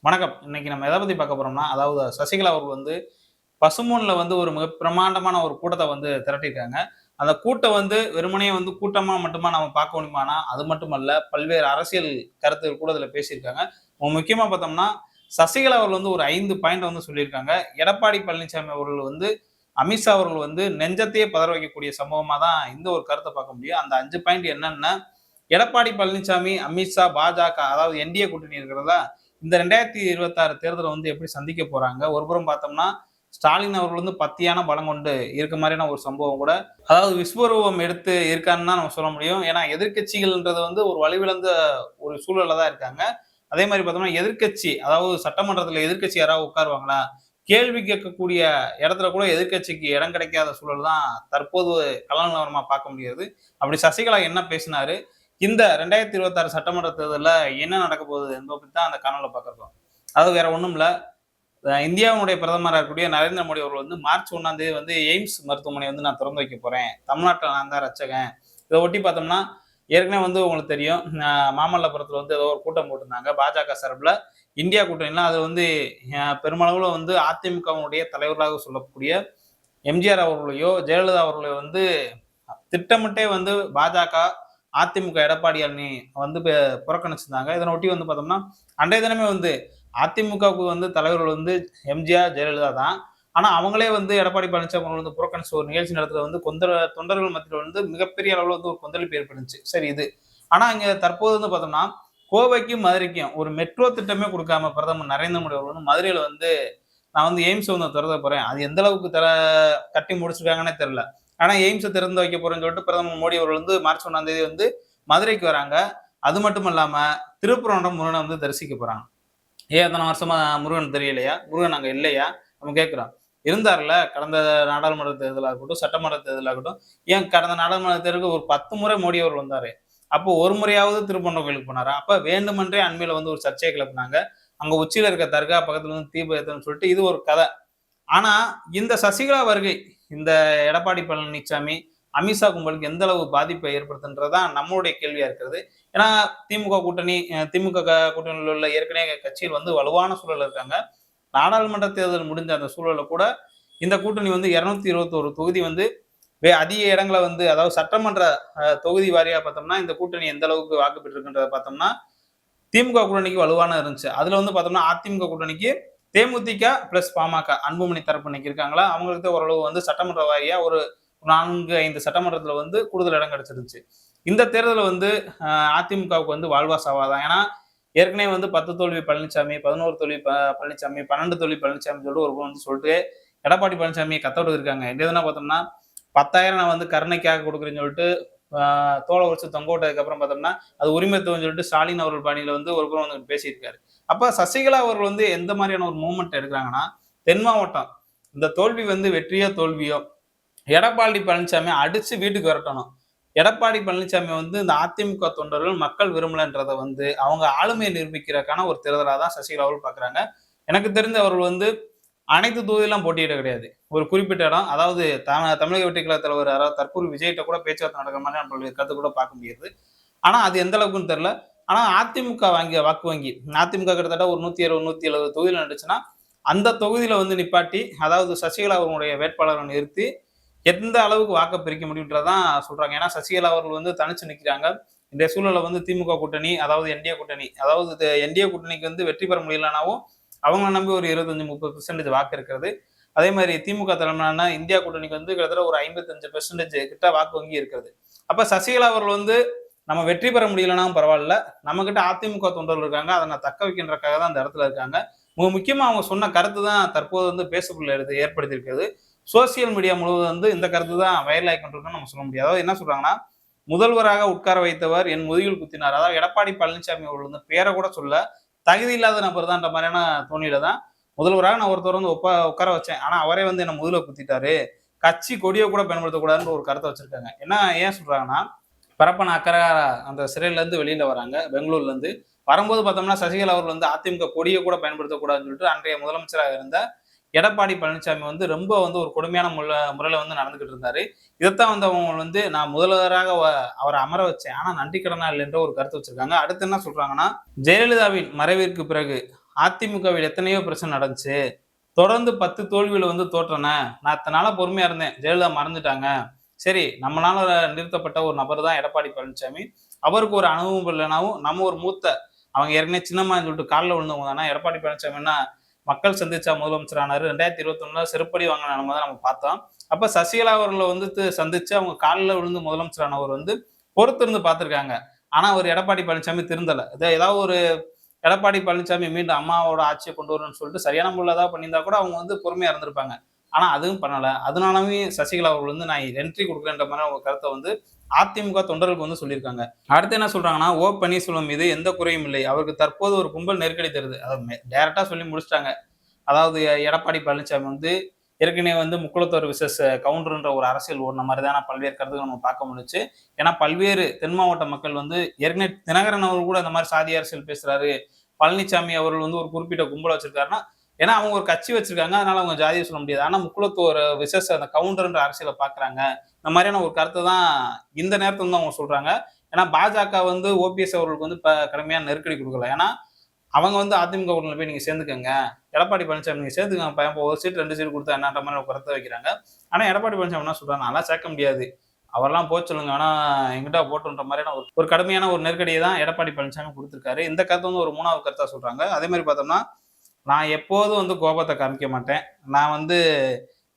வணக்கம். இன்னைக்கு நம்ம எத பத்தி பார்க்க போறோம்னா, அதாவது சசிகலா அவர்கள் வந்து பசும்பொன்ல வந்து ஒரு மிக பிரமாண்டமான ஒரு கூட்டத்த வந்து திரட்டியிருக்காங்க. அந்த கூட்டம் வந்து வெறுமனே வந்து கூட்டமா மட்டுமா நம்ம பார்க்க முடியுமானா, அது மட்டுமல்ல. பல்வேறு அரசியல் கருத்துகள் கூட இதுல பேசியிருக்காங்க. முக்கியமா பார்த்தோம்னா, சசிகலா அவர்கள் வந்து ஒரு 5 பாயிண்ட் வந்து சொல்லியிருக்காங்க. எடப்பாடி பழனிசாமி அவர்கள் வந்து அமித்ஷா அவர்கள் வந்து நெஞ்சத்தையே பதற வைக்கக்கூடிய சம்பவமா தான் இந்த ஒரு கருத்த பார்க்க முடியும். அந்த 5 பாயிண்ட் என்னன்னா, எடப்பாடி பழனிசாமி, அமித்ஷா, பாஜக அதாவது என்டிஏ கூட்டணி இருக்கிறதா, இந்த 2026 தேர்தல வந்து எப்படி சந்திக்க போறாங்க? ஒருபுறம் பார்த்தோம்னா, ஸ்டாலின் அவர்கள் வந்து பத்தியான பலம் கொண்டு இருக்க மாரியான ஒரு சம்பவம் கூட, அதாவது விஸ்வரூபம் எடுத்து இருக்கான்னு தான் நம்ம சொல்ல முடியும். ஏன்னா, எதிர்க்கட்சிகள்ன்றது வந்து ஒரு வலுவிழந்த ஒரு சூழல்ல தான் இருக்காங்க. அதே மாரி பார்த்தோம்னா, எதிர்க்கட்சி அதாவது சட்டமன்றத்தில எதிர்க்கட்சி யாராவது உட்காருவாங்களா? கேள்வி கேட்கக்கூடிய இடத்துல கூட எதிர்க்கட்சிக்கு இடம் கிடைக்காத சூழல் தான் தற்போது கள நிலவரமா பார்க்க முடிகிறது. அப்படி சசிகலா என்ன பேசினாரு? இந்த 2026 சட்டமன்ற தேர்தல்ல என்ன நடக்க போகுது என்பதை பத்தி தான் அந்த காணொளியில பார்க்க. அதாவது வேற ஒண்ணும் இல்ல. இந்தியாவினுடைய பிரதமரா இருக்கக்கூடிய நரேந்திர மோடி அவர்கள் வந்து மார்ச் 1ஆம் தேதி வந்து எய்ம்ஸ் மருத்துவமனை வந்து நான் திறந்து வைக்க போறேன். தமிழ்நாட்டுல நான் தான் ரட்சகன். இதை ஒட்டி பார்த்தோம்னா, ஏற்கனவே வந்து உங்களுக்கு தெரியும். மாமல்லபுரத்துல வந்து ஏதோ ஒரு கூட்டம் போட்டிருந்தாங்க. பாஜக சார்புல இந்தியா கூட்டணிலாம் அது வந்து பெருமளவுல வந்து அதிமுகவுடைய தலைவர்களாக சொல்லக்கூடிய எம்ஜிஆர் அவர்களையோ, ஜெயலலிதா அவர்களையோ வந்து திட்டமிட்டே வந்து பாஜக, அதிமுக எடப்பாடி அணி வந்து புறக்கணிச்சிருந்தாங்க. இதனை ஒட்டி வந்து பார்த்தோம்னா, அன்றைய தினமே வந்து அதிமுகவுக்கு வந்து தலைவர்கள் வந்து எம்ஜிஆர், ஜெயலலிதா தான். ஆனா, அவங்களே வந்து எடப்பாடி பழனிசாமி அவர்கள் வந்து புறக்கணிச்ச ஒரு நிகழ்ச்சி நடத்துறது வந்து தொண்டர்கள் மத்தியில வந்து மிகப்பெரிய அளவுல வந்து ஒரு கொந்தளிப்பு ஏற்பட்டுச்சு. சரி இது. ஆனா, இங்க தற்போது வந்து பார்த்தோம்னா, கோவைக்கும், மதுரைக்கும் ஒரு மெட்ரோ திட்டமே குடுக்காம பிரதமர் நரேந்திர மோடி அவர்கள் வந்து மதுரையில வந்து நான் வந்து எய்ம்ஸ் வந்து திறக்க போறேன். அது எந்த அளவுக்கு கட்டி முடிச்சிருக்காங்கன்னே தெரியல. ஆனா எய்ம்ஸ திறந்து வைக்க போறேன்னு சொல்லிட்டு பிரதமர் மோடி அவர்கள் வந்து மார்ச் 1ஆம் தேதி வந்து மதுரைக்கு வராங்க. அது மட்டும் இல்லாம திருப்பரங்குன்றம் முருகனை வந்து தரிசிக்க போறாங்க. ஏன் இத்தனை வருஷமா முருகன் தெரியலையா? முருகன் அங்க இல்லையா? நம்ம கேட்கிறோம். இருந்தார்ல கடந்த நாடாளுமன்ற தேர்தலா இருக்கட்டும், சட்டமன்ற தேர்தலா இருக்கட்டும். ஏன் கடந்த நாடாளுமன்ற தேர்தலுக்கு ஒரு 10 முறை மோடி அவர்கள் வந்தாரு. அப்போ ஒரு முறையாவது திருப்பரங்குன்றம் கோயிலுக்கு போனாரா? அப்ப வேண்டுமென்றே அண்மையில வந்து ஒரு சர்ச்சையை கிளப்புனாங்க. அங்க உச்சியில இருக்க தர்கா பக்கத்துல வந்து தீபம் ஏத்தணும்னு சொல்லிட்டு இது ஒரு கதை. ஆனா இந்த சசிகலா வருகை, இந்த எடப்பாடி பழனிசாமி, அமித்ஷா கும்பலுக்கு எந்த அளவு பாதிப்பை ஏற்படுத்துன்றதுதான் நம்மளுடைய கேள்வியா இருக்கிறது. ஏன்னா திமுக கூட்டணி திமுக கூட்டணியில் உள்ள ஏற்கனவே கட்சியில் வந்து வலுவான சூழல் இருக்காங்க. நாடாளுமன்ற தேர்தல் முடிஞ்ச அந்த சூழல்ல கூட இந்த கூட்டணி வந்து 221 தொகுதி வந்து அதிக இடங்களை வந்து அதாவது சட்டமன்ற தொகுதி வாரியா பார்த்தோம்னா இந்த கூட்டணி எந்த அளவுக்கு வாக்கு பெற்றிருக்குன்றத பார்த்தோம்னா திமுக கூட்டணிக்கு வலுவான இருந்துச்சு. அதுல வந்து பார்த்தோம்னா அதிமுக கூட்டணிக்கு தேமுதிக பிளஸ் பாமக அன்புமணி தரப்பு இன்னைக்கு இருக்காங்களா, அவங்களுக்கு ஓரளவு வந்து சட்டமன்ற வாரியா ஒரு 4-5 சட்டமன்றத்துல வந்து கூடுதல் இடம் கிடைச்சிருந்துச்சு. இந்த தேர்தல வந்து அதிமுகவுக்கு வந்து வாழ்வா சாவாதான். ஏன்னா ஏற்கனவே வந்து 10 தோல்வி பழனிசாமி, 11 தோல்வி பழனிசாமி, 12 தோல்வி பழனிசாமி சொல்லிட்டு ஒரு வந்து சொல்லிட்டு எடப்பாடி பழனிசாமி கத்தவிட்டு இருக்காங்க. எதுனா பார்த்தோம்னா 10,000 நான் வந்து கருணைக்காக கொடுக்குறேன்னு சொல்லிட்டு தோலை உரிச்சு தொங்க விட்டதுக்கு அப்புறம் பார்த்தோம்னா அது உரிமைத்துவம் சொல்லிட்டு ஸ்டாலின் அவர்கள் பாணியில வந்து ஒரு புறம் வந்து பேசியிருக்காரு. அப்ப சசிகலா அவர்கள் வந்து எந்த மாதிரியான ஒரு மூவ்மெண்ட் எடுக்கிறாங்கன்னா, தென் மாவட்டம் இந்த தோல்வி வந்து வெற்றியோ தோல்வியோ எடப்பாடி பழனிசாமி அடிச்சு வீட்டுக்கு விரட்டணும். எடப்பாடி பழனிசாமி வந்து இந்த அதிமுக தொண்டர்கள் மக்கள் விரும்பலன்றத வந்து அவங்க ஆளுமையை நிரூபிக்கிறதுக்கான ஒரு தேர்தலா தான் சசிகலா அவர்கள் பார்க்குறாங்க. எனக்கு தெரிஞ்ச அவர்கள் வந்து அனைத்து தொகுதியெல்லாம் போட்டியிட கிடையாது. ஒரு குறிப்பிட்ட இடம். அதாவது தமிழக வெற்றி கழக தலைவர் யாராவது தற்போது விஜய்கிட்ட கூட பேச்சுவார்த்தை நடக்கிற மாதிரி நம்மளுடைய கருத்து கூட பார்க்க முடியுது. ஆனா அது எந்த அளவுக்குன்னு தெரியல. ஆனா அதிமுக வாங்கிய வாக்கு வங்கி அதிமுக கிட்டத்தட்ட ஒரு 160, 170 தொகுதியில நடிச்சுன்னா, அந்த தொகுதியில வந்து நிப்பாட்டி, அதாவது சசிகலா அவர்களுடைய வேட்பாளரை நிறுத்தி, எந்த அளவுக்கு வாக்க பிரிக்க முடியும்ன்றதான் சொல்றாங்க. ஏன்னா சசிகலா அவர்கள் வந்து தனிச்சு நிக்கிறாங்க. இந்த சூழல்ல வந்து திமுக கூட்டணி, அதாவது என்டிஏ கூட்டணி, அதாவது என்டிஏ கூட்டணிக்கு வந்து வெற்றி பெற முடியலனாவும், அவங்கள நம்பி ஒரு 25, 30% வாக்கு இருக்கிறது. அதே மாதிரி திமுக தலைமையிலான இந்தியா கூட்டணிக்கு வந்து கிட்டத்தட்ட ஒரு 55% கிட்ட வாக்கு வங்கி இருக்கிறது. அப்ப சசிகலா அவர்கள் வந்து நம்ம வெற்றி பெற முடியலனாலும் பரவாயில்ல. நம்ம கிட்ட அதிமுக தொண்டர்கள் இருக்காங்க. அதை நான் தக்க வைக்கின்றக்காக தான் அந்த இடத்துல இருக்காங்க. முக்கியமா அவங்க சொன்ன கருத்து தான் தற்போது வந்து பேசுபொருள் ஏற்படுத்தி இருக்கிறது. சோசியல் மீடியா முழுவதும் வந்து இந்த கருத்து தான் வைரல் ஆகி கொண்டிருக்குன்னு நம்ம சொல்ல முடியாது. அதாவது என்ன சொல்றாங்கன்னா, முதல்வராக உட்கார வைத்தவர் என் முதுகில் குத்தினார். அதாவது எடப்பாடி பழனிசாமி அவர்கள் வந்து பேரை கூட சொல்ல தகுதி இல்லாத நபர் தான்ன்ற மாதிரியான தோணியில தான் முதல்வராக நான் ஒருத்தர் வந்து உட்கார வச்சேன். ஆனா அவரே வந்து என்ன முதுகுல குத்திட்டாரு. கட்சி கொடியை கூட பயன்படுத்தக்கூடாதுன்ற ஒரு கருத்தை வச்சிருக்காங்க. என்ன ஏன் சொல்றாங்கன்னா, பரப்பன அக்கறை அந்த சிறையில இருந்து வெளியில வராங்க பெங்களூர்ல இருந்து. வரும்போது பார்த்தோம்னா சசிகலா அவர்கள் வந்து அதிமுக கொடியை கூட பயன்படுத்தக்கூடாதுன்னு சொல்லிட்டு அன்றைய முதலமைச்சராக இருந்த எடப்பாடி பழனிசாமி வந்து ரொம்ப வந்து ஒரு கொடுமையான முறையில வந்து நடந்துகிட்டு இருந்தாரு. இதைத்தான் வந்து அவங்க வந்து நான் முதல்வராக அவரை அமர வச்சேன். ஆனா நன்றி கடனா இல்லைன்ற ஒரு கருத்து வச்சிருக்காங்க. அடுத்து என்ன சொல்றாங்கன்னா, ஜெயலலிதாவின் மறைவிற்கு பிறகு அதிமுகவில் எத்தனையோ பிரச்சனை நடந்துச்சு. தொடர்ந்து 10 தோல்வியில வந்து தோற்றன. நான் இத்தன நாளா பொறுமையா இருந்தேன். ஜெயலலிதா மறந்துட்டாங்க. சரி, நம்மளால நிறுத்தப்பட்ட ஒரு நபர் தான் எடப்பாடி பழனிசாமி. அவருக்கு ஒரு அனுபவம் இல்லைனாவும், நம்ம ஒரு மூத்த அவங்க ஏற்கனவே சின்னம்மான்னு சொல்லிட்டு கால்ல விழுந்தவங்க தானே. எடப்பாடி பழனிசாமின்னா மக்கள் சந்திச்சா முதலமைச்சர் ஆனாரு. 2021ல செருப்படி வாங்கின நிலைமை தான் நம்ம பார்த்தோம். அப்ப சசிகலா அவர்கள வந்து சந்திச்சு அவங்க கால்ல விழுந்து முதலமைச்சர் ஆனவர் வந்து பொறுத்திருந்து பார்த்திருக்காங்க. ஆனா, ஒரு எடப்பாடி பழனிசாமி திருந்தல. ஏதாவது ஒரு எடப்பாடி பழனிசாமி மீண்டும் அம்மாவோட ஆட்சியை கொண்டு வரணும்னு சொல்லிட்டு சரியான முறையில் ஏதாவது பண்ணியிருந்தா கூட அவங்க வந்து பொறுமையா இருந்திருப்பாங்க. ஆனா அதுவும் பண்ணல. அதனாலவே சசிகலா அவர்கள் வந்து நான் என்ட்ரி கொடுக்குறேன்ற மாதிரி அவங்க கருத்தை வந்து அதிமுக தொண்டர்களுக்கு வந்து சொல்லியிருக்காங்க. அடுத்து என்ன சொல்றாங்கன்னா, ஓ பன்னீர்செல்வம் மீது எந்த குறையும் இல்லை. அவருக்கு தற்போது ஒரு கும்பல் நெருக்கடி தருது. அதை டைரக்டா சொல்லி முடிச்சிட்டாங்க. அதாவது எடப்பாடி பழனிசாமி வந்து ஏற்கனவே வந்து முக்குளத்தோர் விசஸ் கவுண்டர்ன்ற ஒரு அரசியல் ஓடுன மாதிரி தான் பல்வேறு கருத்துக்கள் நம்ம பார்க்க முடிஞ்சுச்சு. ஏன்னா பல்வேறு தென் மாவட்ட மக்கள் வந்து ஏற்கனவே தினகரன் அவர்கள் கூட இந்த மாதிரி சாதி அரசியல் பேசுறாரு, பழனிசாமி அவர்கள் வந்து ஒரு குறிப்பிட்ட கும்பலை வச்சிருக்காருன்னா, ஏன்னா அவங்க ஒரு கட்சி வச்சிருக்காங்க, அதனால அவங்க ஜாதியை சொல்ல முடியாது. ஆனா முக்குளத்தோர் விசஸ் அந்த கவுண்டர்ன்ற அரசியலை பாக்குறாங்க. இந்த மாதிரியான ஒரு கருத்தை தான் இந்த நேரத்துல வந்து அவங்க சொல்றாங்க. ஏன்னா பாஜக வந்து ஓபிஎஸ் அவர்களுக்கு வந்து கடுமையான நெருக்கடி கொடுக்கல. ஏன்னா அவங்க வந்து அதிமுக கூட்டணியில போய் நீங்க சேர்ந்துக்கங்க. எடப்பாடி பழனிசாமி நீங்க சேர்த்துக்கங்க பையன், ஒரு சீட் 2 சீட் கொடுத்தா என்னன்ற மாதிரி ஒரு கருத்தை வைக்கிறாங்க. ஆனா எடப்பாடி பழனிசாமி என்ன சொல்றாங்க, நான்லாம் சேர்க்க முடியாது. அவரெல்லாம் போக சொல்லுங்க. ஆனா எங்கிட்ட போட்டுன்ற மாதிரியான ஒரு கடுமையான ஒரு நெருக்கடியை தான் எடப்பாடி பழனிசாமி கொடுத்திருக்காரு. இந்த கருத்து வந்து ஒரு 3வது கருத்தா சொல்றாங்க. அதே மாதிரி பார்த்தோம்னா, நான் எப்போதும் வந்து கோபத்தை காமிக்க மாட்டேன். நான் வந்து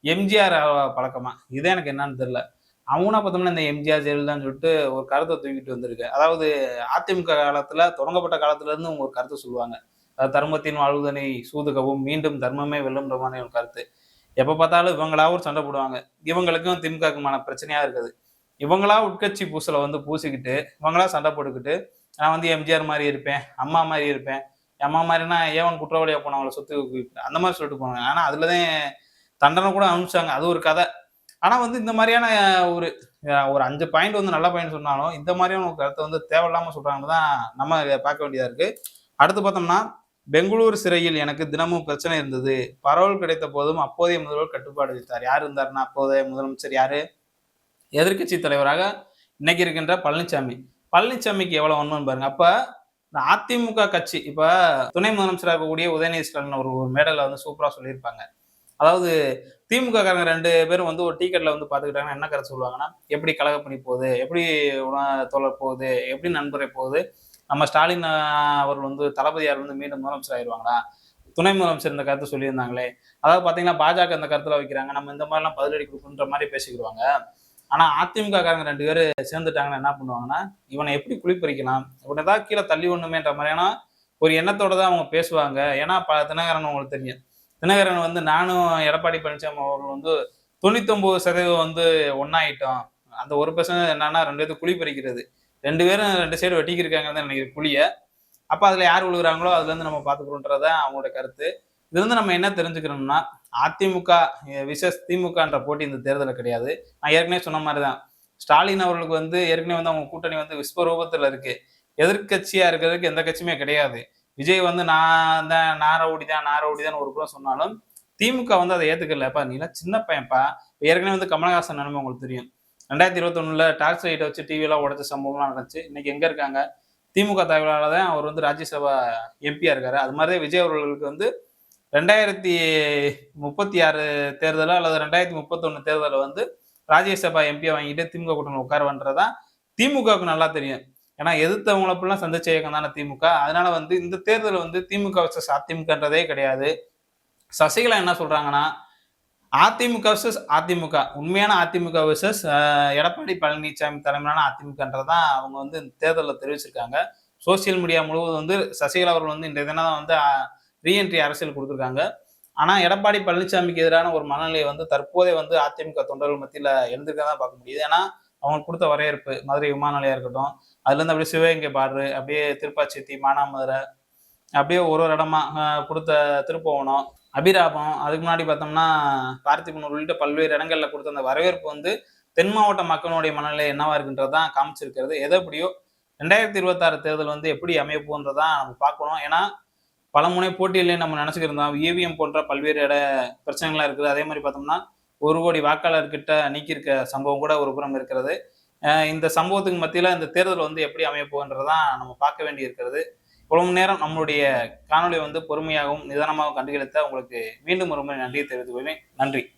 எம்ஜிஆர் பழக்கமா, இதே எனக்கு என்னன்னு தெரியல. அவனா பார்த்தோம்னா இந்த எம்ஜிஆர், ஜெயலலிதான்னு சொல்லிட்டு ஒரு கருத்தை தூக்கிட்டு வந்திருக்கு. அதாவது அதிமுக காலத்துல தொடங்கப்பட்ட காலத்துல இருந்து அவங்க ஒரு கருத்தை சொல்லுவாங்க. தர்மத்தின் வாழ்வுதனை சூதுகவும் மீண்டும் தர்மமே வெல்லும்ன்ற மாதிரி ஒரு கருத்து. எப்ப பார்த்தாலும் இவங்களா ஒரு சண்டை போடுவாங்க. இவங்களுக்கும் திமுகக்குமான பிரச்சனையா இருக்குது. இவங்களா உட்கட்சி பூசலை வந்து பூசிக்கிட்டு, இவங்களா சண்டை போட்டுக்கிட்டு, நான் வந்து எம்ஜிஆர் மாதிரி இருப்பேன், அம்மா மாதிரி இருப்பேன். அம்மா மாதிரினா ஏவன் குற்றவாளியா போனவங்கள சொத்து குவிப்பேன். அந்த மாதிரி சொல்லிட்டு போனாங்க. ஆனா அதுலதான் தண்டனை கூட அனுப்பிச்சாங்க. அது ஒரு கதை. ஆனா வந்து இந்த மாதிரியான ஒரு ஒரு 5 பாயிண்ட் வந்து நல்ல பாயிண்ட் சொன்னாலும், இந்த மாதிரியான ஒரு கருத்தை வந்து தேவையில்லாம சொல்றாங்கன்னு தான் நம்ம பார்க்க வேண்டியதா இருக்கு. அடுத்து பார்த்தோம்னா, பெங்களூர் சிறையில் எனக்கு தினமும் பிரச்சனை இருந்தது. பரவல் கிடைத்த போதும் அப்போதைய முதல்வர் கட்டுப்பாடு விதித்தார். யார் இருந்தாருன்னா, அப்போதைய முதலமைச்சர் யாரு? எதிர்க்கட்சி தலைவராக இன்னைக்கு இருக்கின்ற பழனிசாமி. பழனிசாமிக்கு எவ்வளவு வன்மம்னு பாருங்க. அப்ப இந்த அதிமுக கட்சி இப்ப துணை முதலமைச்சராக இருக்கக்கூடிய உதயநிதி ஸ்டாலின் ஒரு மேடையில வந்து சூப்பரா சொல்லியிருப்பாங்க. அதாவது திமுக காரங்க 2 பேரும் வந்து ஒரு டிக்கெட்ல வந்து பாத்துக்கிட்டாங்கன்னா என்ன கருத்து சொல்லுவாங்கன்னா, எப்படி கழகப்பணி போகுது, எப்படி தோழர் போகுது, எப்படி நண்பரை போகுது, நம்ம ஸ்டாலின் அவர்கள் வந்து தளபதியார் வந்து மீண்டும் முதலமைச்சர் ஆயிடுவாங்களா, துணை முதலமைச்சர் இந்த கருத்து சொல்லியிருந்தாங்களே. அதாவது பாத்தீங்கன்னா பாஜக இந்த கருத்துல வைக்கிறாங்க, நம்ம இந்த மாதிரிலாம் பதிலடி கொடுக்குன்ற மாதிரி பேசிக்கிடுவாங்க. ஆனா அதிமுக காரங்க 2 பேரு சேர்ந்துட்டாங்கன்னா என்ன பண்ணுவாங்கன்னா, இவனை எப்படி குளிப்பறிக்கலாம், இவனை ஏதாவது கீழே தள்ளி ஒண்ணுமேன்ற மாதிரியான ஒரு எண்ணத்தோட தான் அவங்க பேசுவாங்க. ஏன்னா தினகரன் உங்களுக்கு தெரியும். தினகரன் வந்து நானும் எடப்பாடி பழனிசாமி அவர்கள் வந்து 99% வந்து ஒன்னாயிட்டோம். அந்த 1% என்னன்னா 2 பேருக்கு குழி பறிக்கிறது. 2 பேரும் 2 சைடு வெட்டிக்கிருக்காங்கன்னு தான் நினைக்கிறேன் குழிய. அப்ப அதுல யார் விழுகுறாங்களோ அதுல இருந்து நம்ம பாத்துக்கிறோம்ன்றதான் அவங்களோட கருத்து. இது வந்து நம்ம என்ன தெரிஞ்சுக்கிறோம்னா, அதிமுக விசஸ் திமுகன்ற போட்டி இந்த தேர்தலில் கிடையாது. நான் ஏற்கனவே சொன்ன மாதிரிதான். ஸ்டாலின் அவர்களுக்கு வந்து ஏற்கனவே வந்து அவங்க கூட்டணி வந்து விஸ்வரூபத்துல இருக்கு. எதிர்க்கட்சியா இருக்கிறதுக்கு எந்த கட்சியுமே கிடையாது. விஜய் வந்து நான் ரவுடிதான் ஒரு புறம் சொன்னாலும், திமுக வந்து அதை ஏத்துக்கல. நீலாம் சின்ன பையன்ப்பா. ஏற்கனவே வந்து கமலஹாசன் நிலைமை உங்களுக்கு தெரியும். 2021ல டார்ச் லைட்டை வச்சு டிவி எல்லாம் உடைச்ச சம்பவம்லாம் நடந்துச்சு. இன்னைக்கு எங்க இருக்காங்க? திமுக தலைவரால தான் அவர் வந்து ராஜ்யசபா எம்பியா இருக்காரு. அது மாதிரியே விஜய் அவர்களுக்கு வந்து 2036 தேர்தலோ அல்லது 2031 தேர்தல வந்து ராஜ்யசபா எம்பியை வாங்கிட்டு திமுக கூட்டணி உட்காருவன்றதான் திமுகவுக்கு நல்லா தெரியும். ஏன்னா எதிர்த்தவங்களை ஃபுல்லாம் சந்திச்ச இயக்கம் தானே திமுக. அதனால வந்து இந்த தேர்தல் வந்து திமுக வர்சஸ் அதிமுகன்றதே கிடையாது. சசிகலா என்ன சொல்றாங்கன்னா, அதிமுக வர்சஸ் அதிமுக, உண்மையான அதிமுக வர்சஸ் எடப்பாடி பழனிசாமி தலைமையிலான அதிமுகன்றதான் அவங்க வந்து இந்த தேர்தலில் தெரிவிச்சிருக்காங்க. சோசியல் மீடியா முழுவதும் வந்து சசிகலா அவர்கள் வந்து இன்றைய தினம் வந்து ரீஎன்ட்ரி அரசியல் கொடுத்துருக்காங்க. ஆனா எடப்பாடி பழனிசாமிக்கு எதிரான ஒரு மனநிலை வந்து தற்போதே வந்து அதிமுக தொண்டர்கள் மத்தியில எழுந்திருக்கதான் பார்க்க முடியுது. ஏன்னா அவங்களுக்கு கொடுத்த வரவேற்பு, மதுரை விமான நிலையம் இருக்கட்டும், அதுல இருந்து அப்படியே சிவகங்கை பார்டரு, அப்படியே திருப்பாச்சேத்தி, மானாமதுரை, அப்படியே ஒரு இடமா கொடுத்த திருப்புவனம், அபிராபம், அதுக்கு முன்னாடி பார்த்தோம்னா பார்த்திபனூர் உள்ளிட்ட பல்வேறு இடங்கள்ல கொடுத்த அந்த வரவேற்பு வந்து தென் மாவட்ட மக்களுடைய மனநிலை என்னவா இருக்குன்றதான் காமிச்சிருக்கிறது. எது எப்படியோ 2026 தேர்தல் வந்து எப்படி அமைய போன்றதான் நம்ம பார்க்கணும். ஏன்னா பலமுனை போட்டியிலே நம்ம நினைச்சுக்கிருந்தோம். இவிஎம் போன்ற பல்வேறு பிரச்சனைகள்லாம் இருக்குது. அதே மாதிரி பார்த்தோம்னா 1 கோடி வாக்காளர்கிட்ட நீக்கியிருக்க சம்பவம் கூட ஒரு புறம் இருக்கிறது. இந்த சம்பவத்துக்கு மத்தியில இந்த தேர்தல் வந்து எப்படி அமைய போகுன்றதான் நம்ம பார்க்க வேண்டி இருக்கிறது. இவ்வளவு மணி நேரம் நம்மளுடைய காணொலியை வந்து பொறுமையாகவும் நிதானமாகவும் கண்டுகளித்த உங்களுக்கு மீண்டும் ஒரு முறை நன்றியை தெரிவித்துக் கொள்வேன். நன்றி.